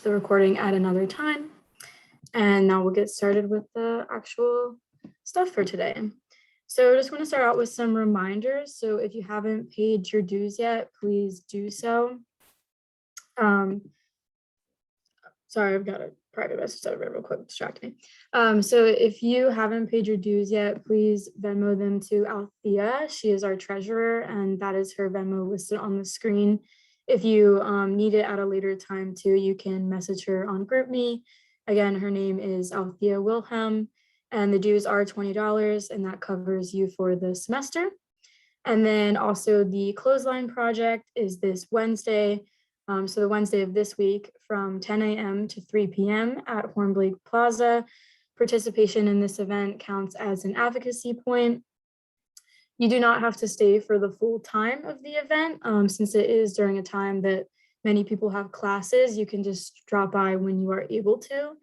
the recording at another time. And now we'll get started with the actual stuff for today. So I just want to start out with some reminders. So if you haven't paid your dues yet, please do so. Sorry, I've got a private message over real quick, distract me. So if you haven't paid your dues yet, please Venmo them to Althea. She is our treasurer, and that is her Venmo listed on the screen. If you need it at a later time too, you can message her on GroupMe. Again, her name is Althea Wilhelm, and the dues are $20, and that covers you for the semester. And then also the clothesline project is this Wednesday. So the Wednesday of this week from 10 a.m. to 3 p.m. at Hornblake Plaza. Participation in this event counts as an advocacy point. You do not have to stay for the full time of the event. Since it is during a time that many people have classes, you can just drop by when you are able to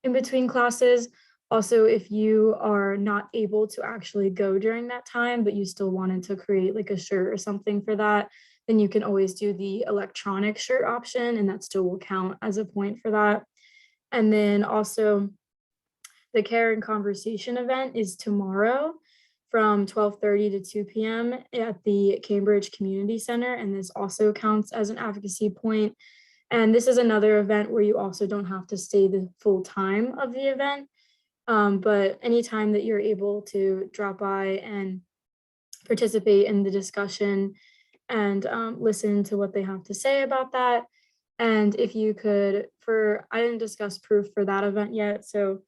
in between classes. Also, if you are not able to actually go during that time, but you still wanted to create like a shirt or something for that, then you can always do the electronic shirt option, and that still will count as a point for that. And then also the Care and Conversation event is tomorrow from 12:30 to 2 p.m. at the Cambridge Community Center, and this also counts as an advocacy point. And this is another event where you also don't have to stay the full time of the event, but anytime that you're able to drop by and participate in the discussion and listen to what they have to say about that. And if you could, I didn't discuss proof for that event yet. So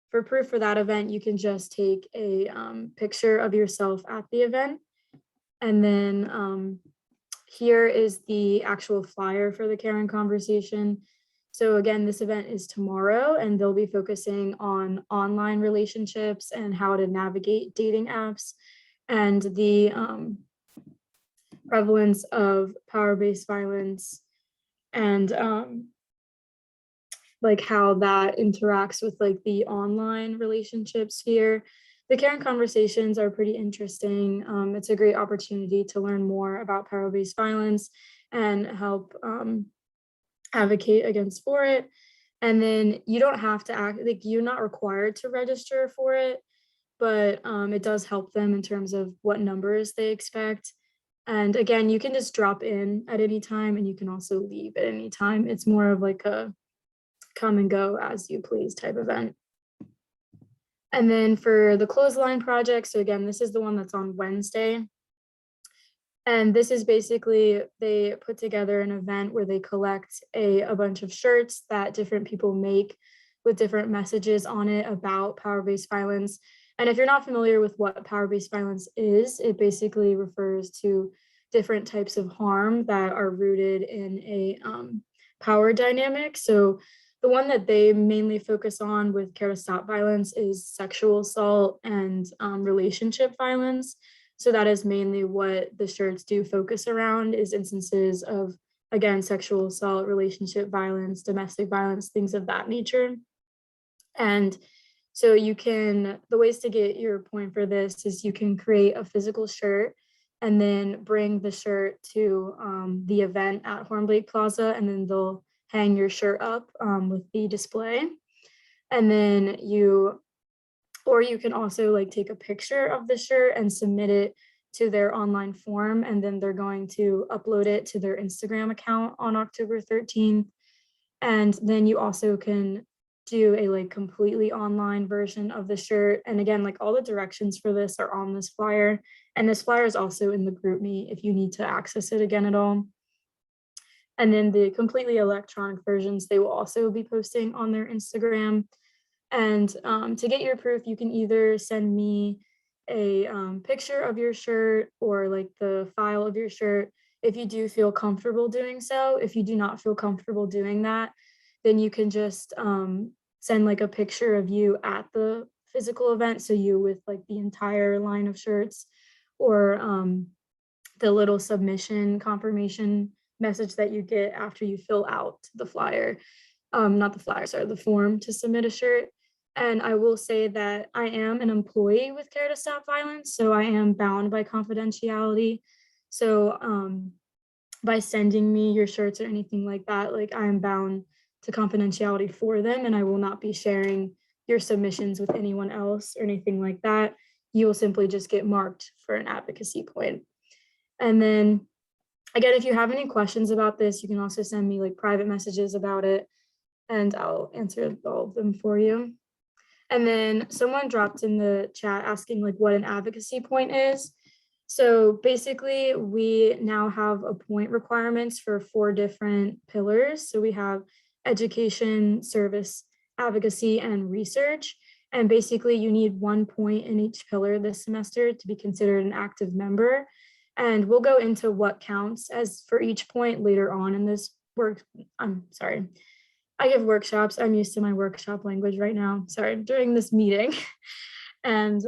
for proof for that event, you can just take a picture of yourself at the event. And then here is the actual flyer for the Care and Conversation. So again, this event is tomorrow, and they'll be focusing on online relationships and how to navigate dating apps and the prevalence of power-based violence and like how that interacts with like the online relationship sphere. The Care and Conversations are pretty interesting. It's a great opportunity to learn more about power-based violence and help advocate against for it. And then you don't have to act, like you're not required to register for it, but it does help them in terms of what numbers they expect. And again, you can just drop in at any time, and you can also leave at any time. It's more of like a come and go as you please type event. And then for the clothesline project, so again, this is the one that's on Wednesday. And this is basically, they put together an event where they collect a bunch of shirts that different people make with different messages on it about power-based violence. And if you're not familiar with what power-based violence is, it basically refers to different types of harm that are rooted in a power dynamic. So the one that they mainly focus on with Care to Stop Violence is sexual assault and relationship violence. So that is mainly what the shirts do focus around, is instances of, again, sexual assault, relationship violence, domestic violence, things of that nature. And so you can, the ways to get your point for this is you can create a physical shirt and then bring the shirt to the event at Hornblake Plaza, and then they'll hang your shirt up with the display. And then or you can also like take a picture of the shirt and submit it to their online form, and then they're going to upload it to their Instagram account on October 13th. And then you also can do a like completely online version of the shirt. And again, like all the directions for this are on this flyer. And this flyer is also in the GroupMe if you need to access it again at all. And then the completely electronic versions, they will also be posting on their Instagram. And to get your proof, you can either send me a picture of your shirt or like the file of your shirt if you do feel comfortable doing so. If you do not feel comfortable doing that, then you can just send like a picture of you at the physical event. So you with like the entire line of shirts, or the little submission confirmation message that you get after you fill out the flyer, not the flyer, sorry, the form to submit a shirt. And I will say that I am an employee with Care to Stop Violence, so I am bound by confidentiality. So by sending me your shirts or anything like that, like I am bound to confidentiality for them, and I will not be sharing your submissions with anyone else or anything like that. You will simply just get marked for an advocacy point. And then again, if you have any questions about this, you can also send me like private messages about it, and I'll answer all of them for you. And then someone dropped in the chat asking like what an advocacy point is. So basically, we now have a point requirements for 4 different pillars. So we have education, service, advocacy, and research. And basically, you need 1 point in each pillar this semester to be considered an active member. And we'll go into what counts as for each point later on in this work. I'm sorry. I give workshops. I'm used to my workshop language right now. Sorry, during this meeting. And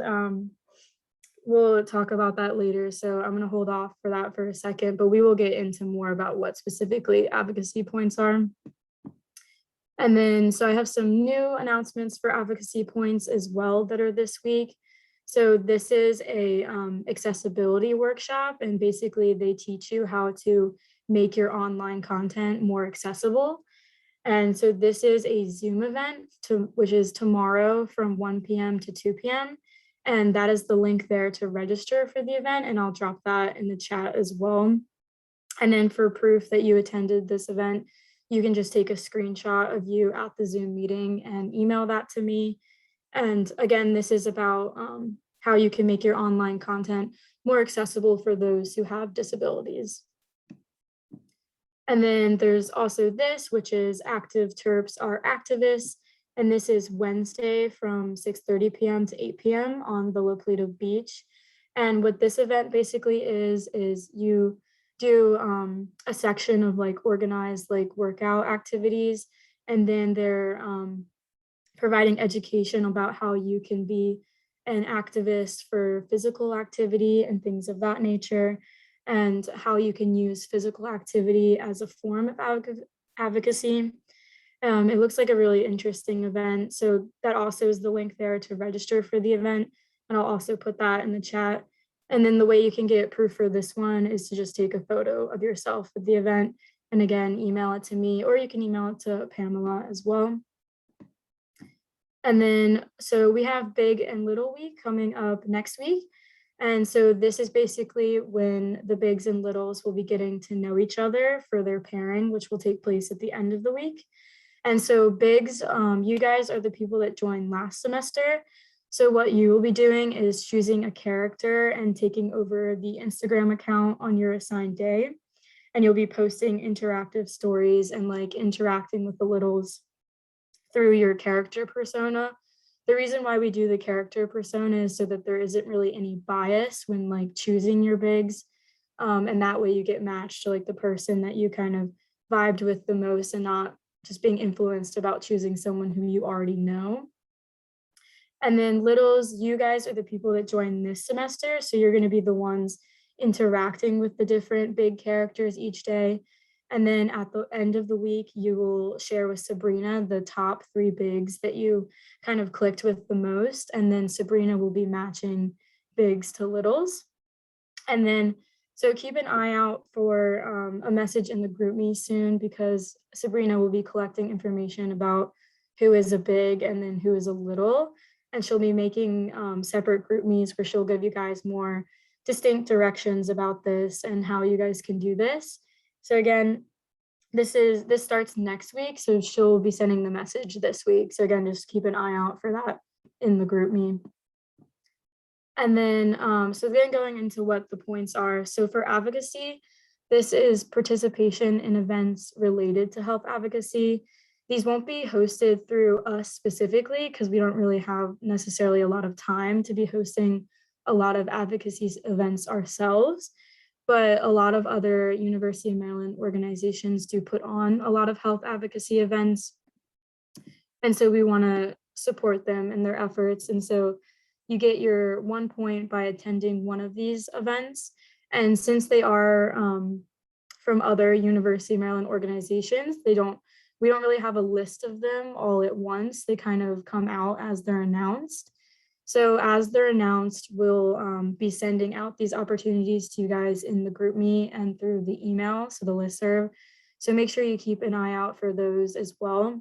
we'll talk about that later. So I'm going to hold off for that for a second, but we will get into more about what specifically advocacy points are. And then, so I have some new announcements for advocacy points as well that are this week. So this is a accessibility workshop, and basically they teach you how to make your online content more accessible. And so this is a Zoom event, which is tomorrow from 1 p.m. to 2 p.m. And that is the link there to register for the event. And I'll drop that in the chat as well. And then for proof that you attended this event, you can just take a screenshot of you at the Zoom meeting and email that to me. And again, this is about how you can make your online content more accessible for those who have disabilities. And then there's also this, which is Active Terps Are Activists. And this is Wednesday from 6:30 p.m. to 8 p.m. on Villa Plato Beach. And what this event basically is you do a section of like organized like workout activities. And then they're providing education about how you can be an activist for physical activity and things of that nature, and how you can use physical activity as a form of advocacy. It looks like a really interesting event. So that also is the link there to register for the event. And I'll also put that in the chat. And then the way you can get proof for this one is to just take a photo of yourself at the event. And again, email it to me, or you can email it to Pamela as well. And then, so we have Big and Little Week coming up next week. And so this is basically when the bigs and littles will be getting to know each other for their pairing, which will take place at the end of the week. And so bigs, you guys are the people that joined last semester. So what you will be doing is choosing a character and taking over the Instagram account on your assigned day. And you'll be posting interactive stories and like interacting with the littles through your character persona. The reason why we do the character persona is so that there isn't really any bias when like choosing your bigs. And that way you get matched to like the person that you kind of vibed with the most, and not just being influenced about choosing someone who you already know. And then littles, you guys are the people that join this semester. So you're going to be the ones interacting with the different big characters each day. And then at the end of the week, you will share with Sabrina the top 3 bigs that you kind of clicked with the most. And then Sabrina will be matching bigs to littles. And then, so keep an eye out for a message in the GroupMe soon, because Sabrina will be collecting information about who is a big and then who is a little. And she'll be making separate GroupMes where she'll give you guys more distinct directions about this and how you guys can do this. So again, this starts next week. So she'll be sending the message this week. So again, just keep an eye out for that in the GroupMe. And then, so then going into what the points are. So for advocacy, this is participation in events related to health advocacy. These won't be hosted through us specifically because we don't really have necessarily a lot of time to be hosting a lot of advocacy events ourselves, but a lot of other University of Maryland organizations do put on a lot of health advocacy events. And so we want to support them in their efforts. And so you get your 1 point by attending one of these events. And since they are from other University of Maryland organizations, we don't really have a list of them all at once. They kind of come out as they're announced. So as they're announced, we'll be sending out these opportunities to you guys in the GroupMe and through the email, so the listserv. So make sure you keep an eye out for those as well.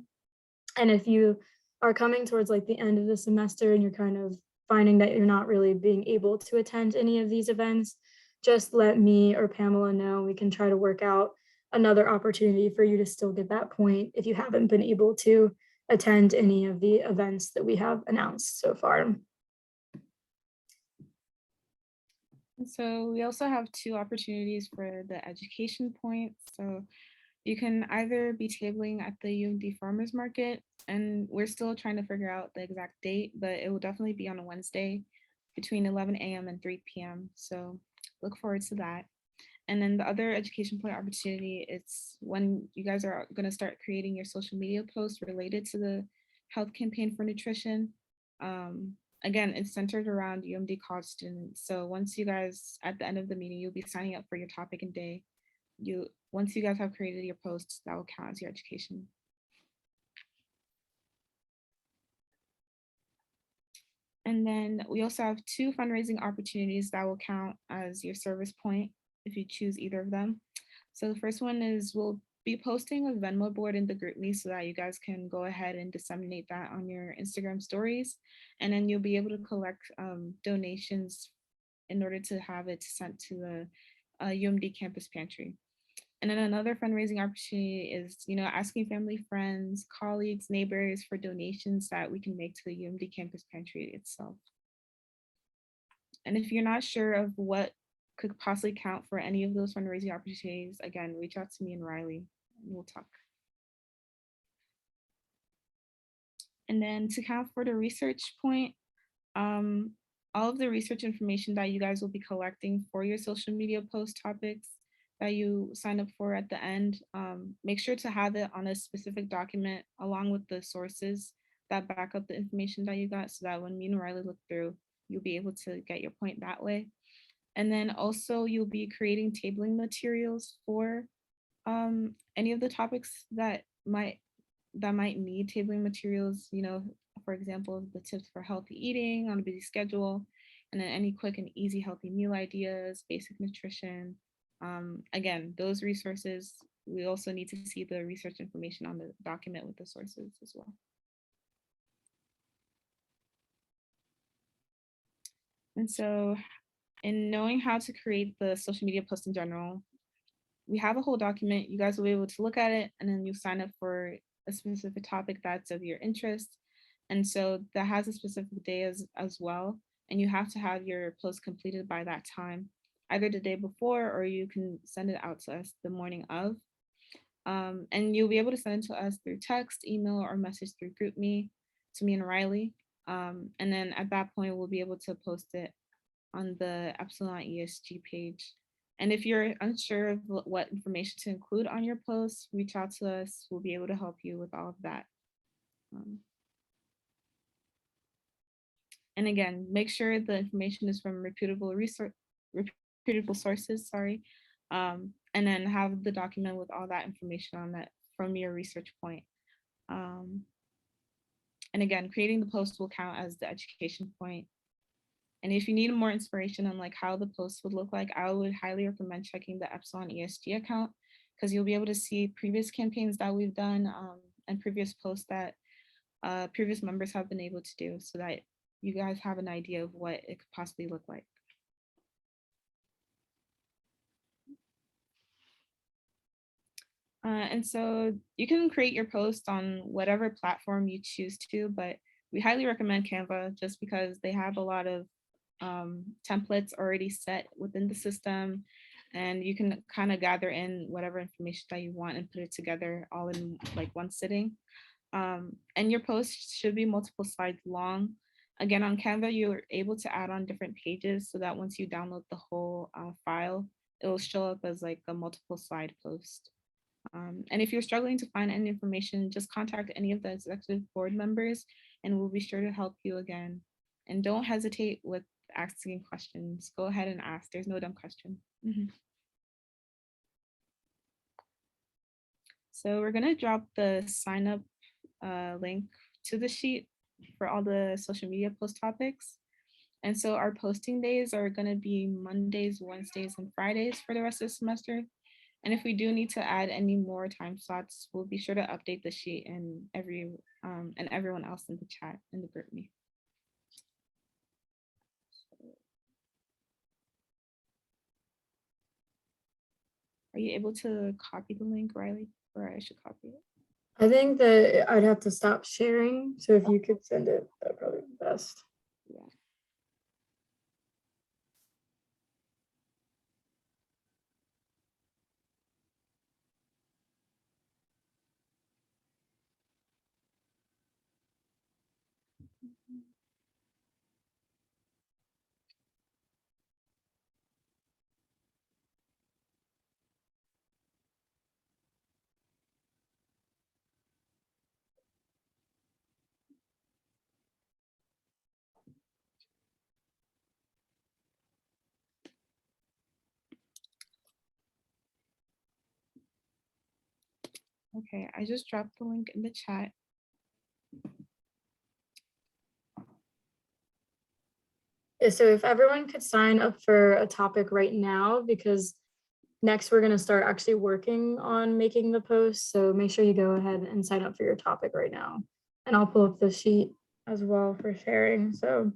And if you are coming towards like the end of the semester and you're kind of finding that you're not really being able to attend any of these events, just let me or Pamela know. We can try to work out another opportunity for you to still get that point if you haven't been able to attend any of the events that we have announced so far. So we also have two opportunities for the education point. So you can either be tabling at the UMD Farmers Market, and we're still trying to figure out the exact date, but it will definitely be on a Wednesday between 11 a.m. and 3 p.m. So look forward to that. And then the other education point opportunity, it's when you guys are going to start creating your social media posts related to the health campaign for nutrition. Um, Again, it's centered around UMD college students. So once you guys, at the end of the meeting, you'll be signing up for your topic and day. Once you guys have created your posts, that will count as your education. And then we also have two fundraising opportunities that will count as your service point if you choose either of them. So the first one is we'll be posting a Venmo board in the group me so that you guys can go ahead and disseminate that on your Instagram stories. And then you'll be able to collect donations in order to have it sent to the UMD campus pantry. And then another fundraising opportunity is, asking family, friends, colleagues, neighbors for donations that we can make to the UMD campus pantry itself. And if you're not sure of what could possibly count for any of those fundraising opportunities, again, reach out to me and Riley, and we'll talk. And then to count for the research point, all of the research information that you guys will be collecting for your social media post topics that you sign up for at the end, make sure to have it on a specific document along with the sources that back up the information that you got, so that when me and Riley look through, you'll be able to get your point that way. And then also you'll be creating tabling materials for any of the topics that might need tabling materials, for example, the tips for healthy eating on a busy schedule, and then any quick and easy healthy meal ideas, basic nutrition. Again, those resources, we also need to see the research information on the document with the sources as well. And so in knowing how to create the social media post in general, we have a whole document. You guys will be able to look at it, and then you sign up for a specific topic that's of your interest. And so that has a specific day as well. And you have to have your post completed by that time, either the day before, or you can send it out to us the morning of. And you'll be able to send it to us through text, email, or message through GroupMe to me and Riley. And then at that point, we'll be able to post it on the Epsilon ESG page. And if you're unsure of what information to include on your post, reach out to us. We'll be able to help you with all of that. And again, make sure the information is from reputable sources, and then have the document with all that information on that from your research point. And again, creating the post will count as the education point. And if you need more inspiration on like how the post would look like, I would highly recommend checking the Epsilon ESG account, because you'll be able to see previous campaigns that we've done and previous posts that previous members have been able to do, so that you guys have an idea of what it could possibly look like. And so you can create your post on whatever platform you choose to, but we highly recommend Canva just because they have a lot of templates already set within the system, and you can kind of gather in whatever information that you want and put it together all in like one sitting. And your post should be multiple slides long. Again, on Canva, you're able to add on different pages so that once you download the whole file, it will show up as like a multiple slide post. And if you're struggling to find any information, just contact any of the executive board members and we'll be sure to help you again. And don't hesitate with asking questions. Go ahead and ask. There's no dumb question. So we're gonna drop the sign up link to the sheet for all the social media post topics. And so our posting days are gonna be Mondays, Wednesdays, and Fridays for the rest of the semester. And if we do need to add any more time slots, we'll be sure to update the sheet and everyone else in the chat in the group me. Are you able to copy the link, Riley, or I should copy it? I think that I'd have to stop sharing. So if you could send it, that'd probably be best. Yeah. Okay, I just dropped the link in the chat. Yeah, so if everyone could sign up for a topic right now, because next we're going to start actually working on making the post. So make sure you go ahead and sign up for your topic right now. And I'll pull up the sheet as well for sharing. So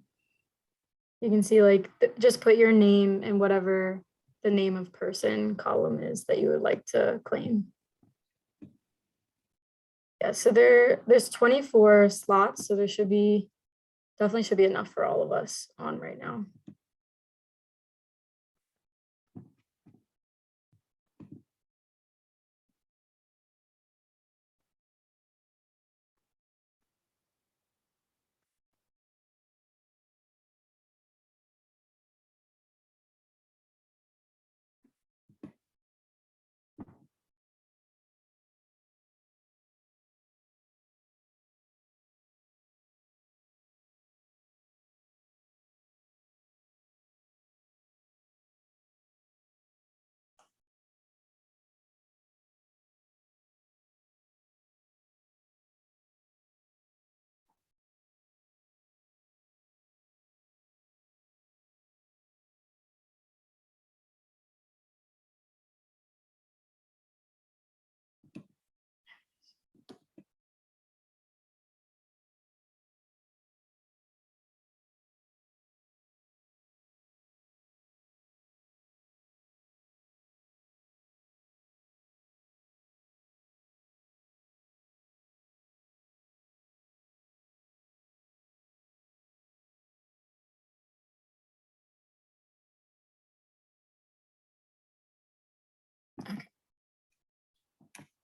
you can see like just put your name and whatever the name of person column is that you would like to claim. Yeah, so there's 24 slots, so there definitely should be enough for all of us on right now.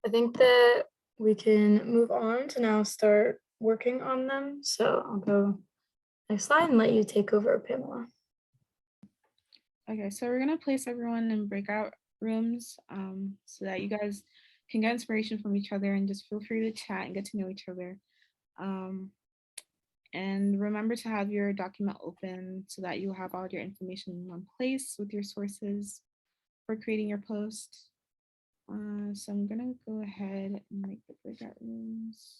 I think that we can move on to now start working on them. So I'll go next slide and let you take over, Pamela. Okay, so we're gonna place everyone in breakout rooms so that you guys can get inspiration from each other and just feel free to chat and get to know each other. And remember to have your document open so that you have all your information in one place with your sources for creating your post. So I'm gonna go ahead and make the breakout rooms.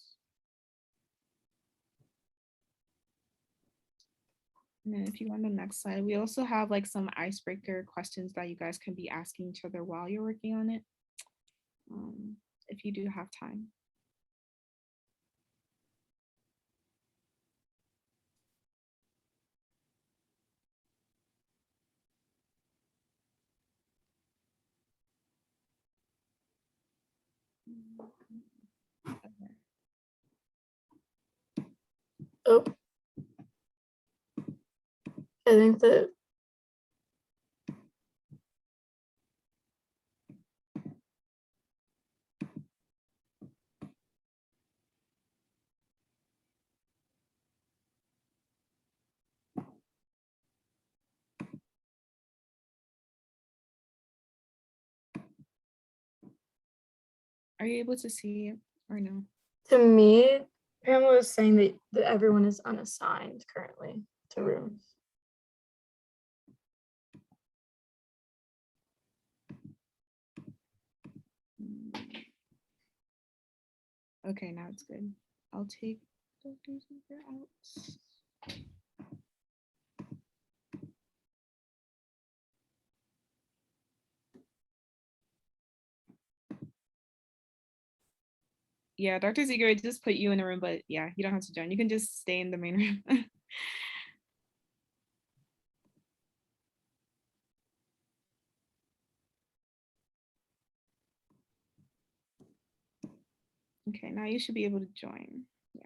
And then if you go on the next slide, we also have like some icebreaker questions that you guys can be asking each other while you're working on it, if you do have time. Okay. Oh, I think that Are you able to see it or no? to me, Pamela is saying that everyone is unassigned currently to rooms. Okay, now it's good. I'll take Dr. Zucker out. Yeah, Dr. Ziegler just put you in the room, but yeah, you don't have to join. You can just stay in the main room. Okay, now you should be able to join. Yeah.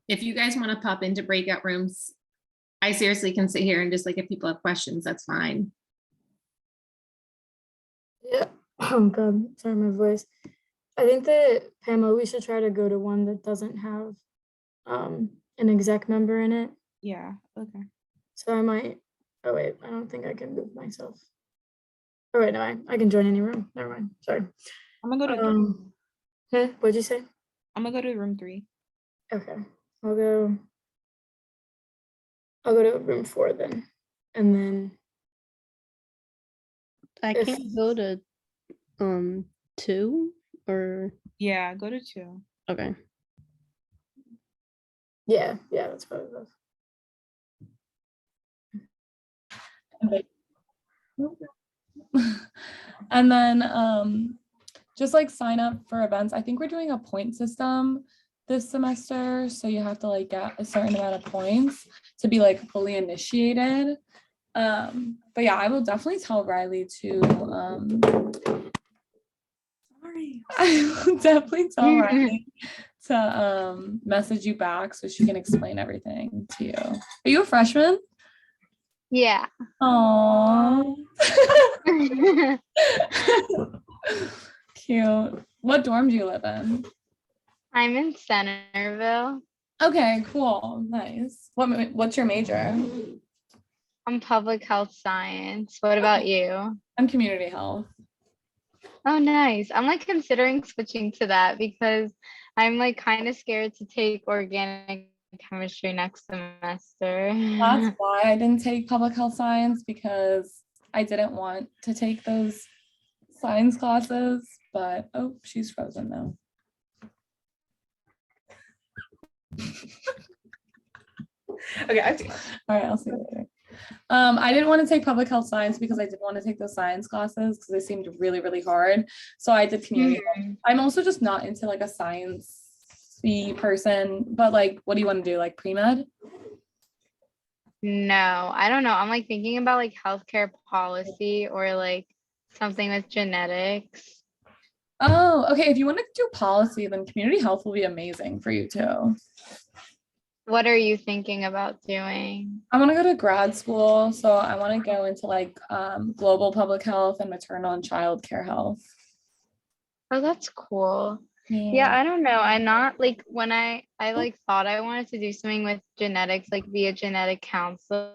If you guys want to pop into breakout rooms, I seriously can sit here and just like if people have questions, that's fine. Yeah. Oh God, sorry, my voice. I think that Pamela, we should try to go to one that doesn't have an exec member in it. Yeah, okay. So I might, oh wait, I don't think I can move myself. Oh wait, no, I can join any room. Never mind. Sorry. I'm gonna go to What'd you say? I'm gonna go to room 3. Okay. I'll go to room 4 then. And then I if- can't go to 2 or Yeah, go to 2. okay. yeah, that's probably best. And then just like sign up for events. I think we're doing a point system this semester. So you have to like get a certain amount of points to be like fully initiated. But yeah, I will definitely tell Riley to sorry. I will definitely tell Riley to message you back so she can explain everything to you. Are you a freshman? Yeah. Aww. Cute. What dorm do you live in? I'm in Centerville. Okay, cool. Nice. What's your major? I'm public health science. What about you? I'm community health. Oh, nice. I'm like considering switching to that because I'm like kind of scared to take organic chemistry next semester. That's why I didn't take public health science, because I didn't want to take those science classes, but oh, she's frozen now. Okay, all right, I'll see you later. I didn't want to take public health science because I didn't want to take those science classes because they seemed really, really hard. So I did community health. I'm also just not into like a science-y person, but like, what do you want to do? Like pre-med? No, I don't know. I'm like thinking about like healthcare policy or like something with genetics. Oh, okay. If you want to do policy, then community health will be amazing for you too. What are you thinking about doing? I want to go to grad school, so I want to go into like global public health and maternal and child care health. Oh, that's cool. Yeah, I don't know. I'm not like when I like thought I wanted to do something with genetics, like be a genetic counselor.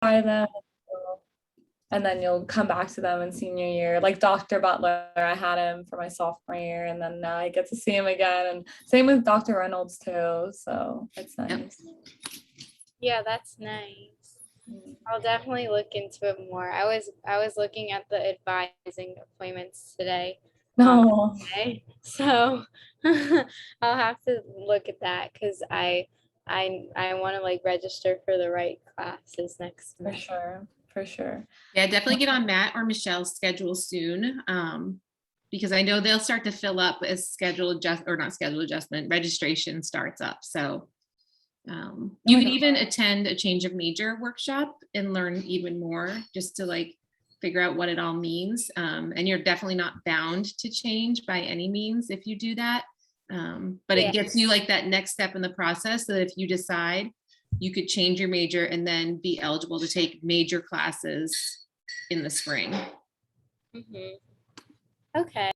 try them, and then you'll come back to them in senior year. Like Dr. Butler, I had him for my sophomore year, and then now I get to see him again. And same with Dr. Reynolds too. So it's nice. Yeah, that's nice. I'll definitely look into it more. I was looking at the advising appointments today. No, Okay, so I'll have to look at that because I want to like register for the right classes next for semester. sure, for sure. Yeah, definitely get on Matt or Michelle's schedule soon. Because I know they'll start to fill up as registration starts up. So you could even attend a change of major workshop and learn even more just to like figure out what it all means. And you're definitely not bound to change by any means if you do that. But it gets you like that next step in the process so that if you decide, you could change your major and then be eligible to take major classes in the spring. Okay.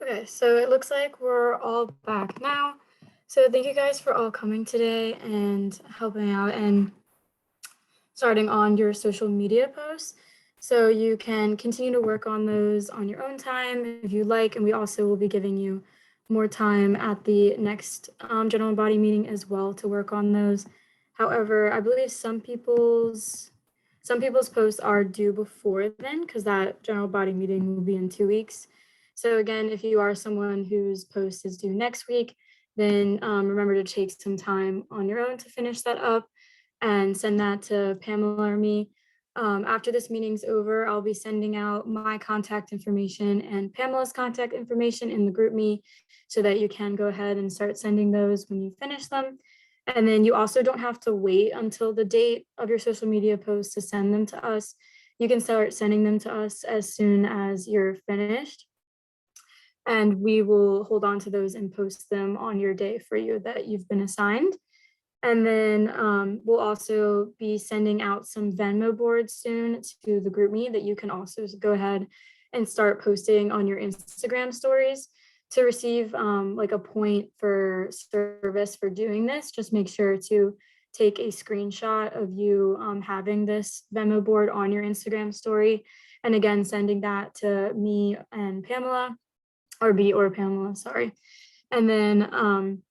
Okay, so it looks like we're all back now. So thank you guys for all coming today and helping out and starting on your social media posts. So you can continue to work on those on your own time if you like, and we also will be giving you more time at the next general body meeting as well to work on those. However, I believe some people's posts are due before then because that general body meeting will be in 2 weeks. So again, if you are someone whose post is due next week, then remember to take some time on your own to finish that up and send that to Pamela or me. After this meeting's over, I'll be sending out my contact information and Pamela's contact information in the group me so that you can go ahead and start sending those when you finish them. And then you also don't have to wait until the date of your social media post to send them to us. You can start sending them to us as soon as you're finished. And we will hold on to those and post them on your day for you that you've been assigned. And then we'll also be sending out some Venmo boards soon to the group me that you can also go ahead and start posting on your Instagram stories to receive like a point for service for doing this. Just make sure to take a screenshot of you having this Venmo board on your Instagram story. And again, sending that to me and Pamela, or Pamela, sorry. And then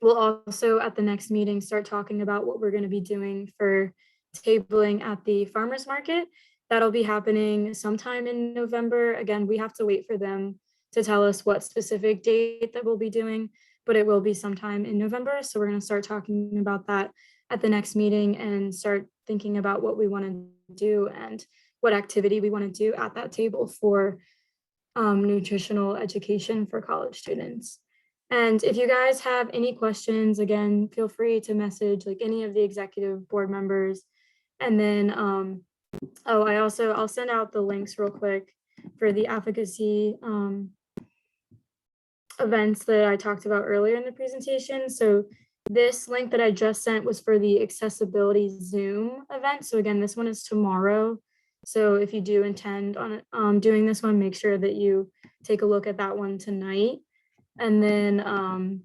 we'll also at the next meeting start talking about what we're going to be doing for tabling at the farmers market. That'll be happening sometime in November. Again, we have to wait for them to tell us what specific date that we'll be doing, but it will be sometime in November. So we're going to start talking about that at the next meeting and start thinking about what we want to do and what activity we want to do at that table for nutritional education for college students. And if you guys have any questions, again, feel free to message like any of the executive board members. And then, I'll send out the links real quick for the advocacy events that I talked about earlier in the presentation. So this link that I just sent was for the accessibility Zoom event. So again, this one is tomorrow. So if you do intend on doing this one, make sure that you take a look at that one tonight. And then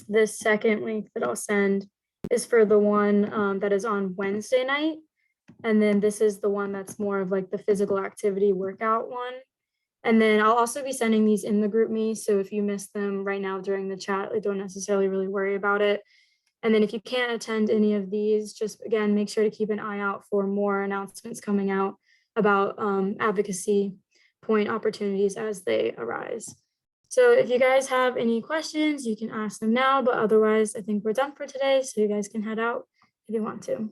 the second link that I'll send is for the one that is on Wednesday night. And then this is the one that's more of like the physical activity workout one. And then I'll also be sending these in the group me. So if you miss them right now during the chat, like, don't necessarily really worry about it. And then if you can't attend any of these, just again, make sure to keep an eye out for more announcements coming out about advocacy point opportunities as they arise. So if you guys have any questions, you can ask them now, but otherwise I think we're done for today. So you guys can head out if you want to.